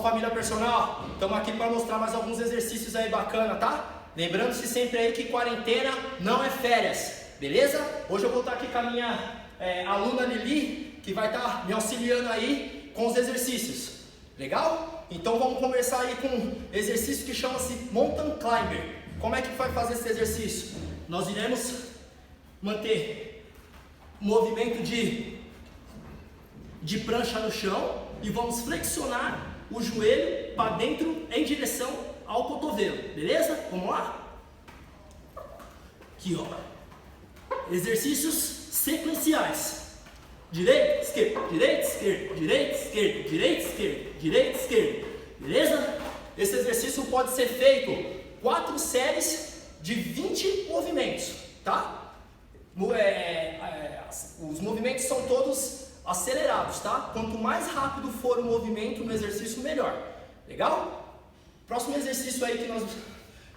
família personal, estamos aqui para mostrar mais alguns exercícios aí bacana, tá? Lembrando-se sempre aí que quarentena não é férias, beleza? Hoje eu vou estar aqui com a minha aluna Lili, que vai estar me auxiliando aí com os exercícios, legal? Então vamos conversar aí com um exercício que chama-se Mountain Climber. Como é que vai fazer esse exercício? Nós iremos manter movimento de prancha no chão e vamos flexionar o joelho para dentro em direção ao cotovelo, beleza? Vamos lá? Aqui, ó. Exercícios sequenciais. Direita, esquerda, direita, esquerda, direita, esquerda, direita, esquerda, direita, esquerda. Beleza? Esse exercício pode ser feito 4 séries de 20 movimentos, tá? Os movimentos são todos acelerados, tá? Quanto mais rápido for o movimento no exercício, melhor. Legal? Próximo exercício aí que nós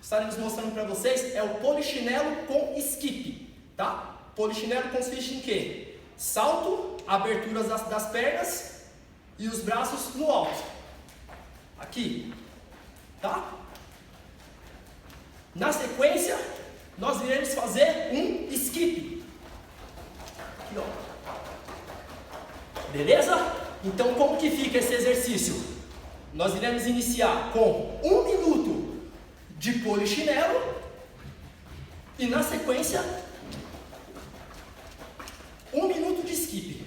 estaremos mostrando para vocês é o polichinelo com skip, tá? Polichinelo consiste em quê? Salto, aberturas das pernas e os braços no alto. Aqui, tá? Na sequência, nós iremos fazer um skip. Aqui, ó. Beleza? Então como que fica esse exercício? Nós iremos iniciar com 1 minuto de polichinelo e na sequência 1 minuto de skip.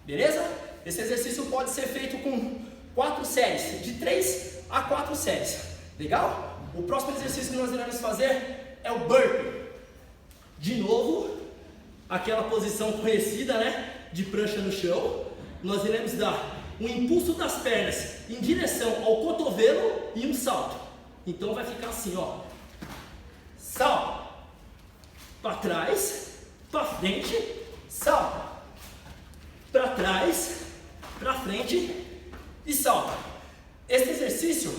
Beleza? Esse exercício pode ser feito com 4 séries, de 3 a 4 séries. Legal? O próximo exercício que nós iremos fazer é o burpee. De novo, aquela posição conhecida, né? De prancha no chão. Nós iremos dar um impulso das pernas em direção ao cotovelo e um salto. Então vai ficar assim, ó. Salto. Para trás, para frente, salto. Para trás, para frente e salto. Esse exercício,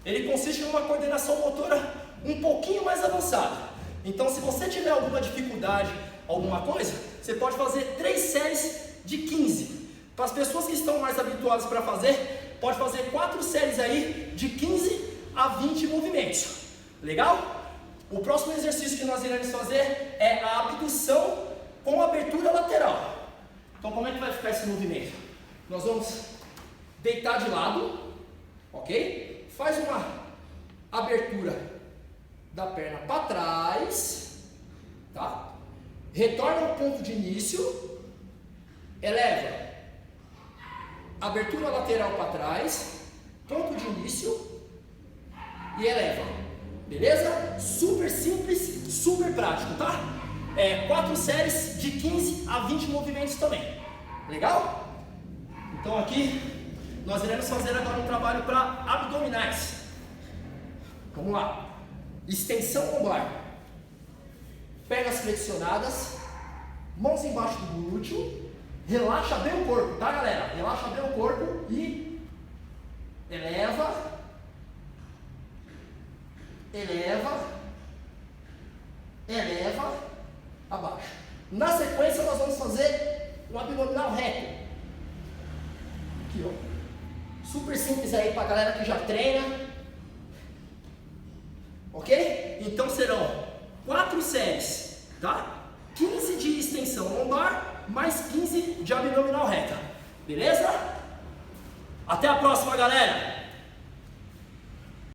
ele consiste em uma coordenação motora um pouquinho mais avançada. Então se você tiver alguma dificuldade, alguma coisa, você pode fazer 3 séries de 15. Para as pessoas que estão mais habituadas para fazer, pode fazer 4 séries aí de 15 a 20 movimentos. Legal? O próximo exercício que nós iremos fazer é a abdução com abertura lateral. Então como é que vai ficar esse movimento? Nós vamos deitar de lado, ok? Faz uma abertura da perna para trás, tá? Retorna ao ponto de início, eleva. Abertura lateral para trás, ponto de início e eleva. Beleza? Super simples, super prático, tá? 4 séries de 15 a 20 movimentos também. Legal? Então aqui nós iremos fazer agora um trabalho para abdominais. Vamos lá. Extensão lombar. Pernas flexionadas, mãos embaixo do glúteo. Relaxa bem o corpo, tá, galera? Relaxa bem o corpo e eleva, eleva, eleva, abaixa. Na sequência nós vamos fazer um abdominal reto. Aqui, ó. Super simples aí pra galera que já treina. Ok? Então serão 4 séries, tá? 15 de extensão lombar, mais 15 de abdominal reta. Beleza? Até a próxima, galera!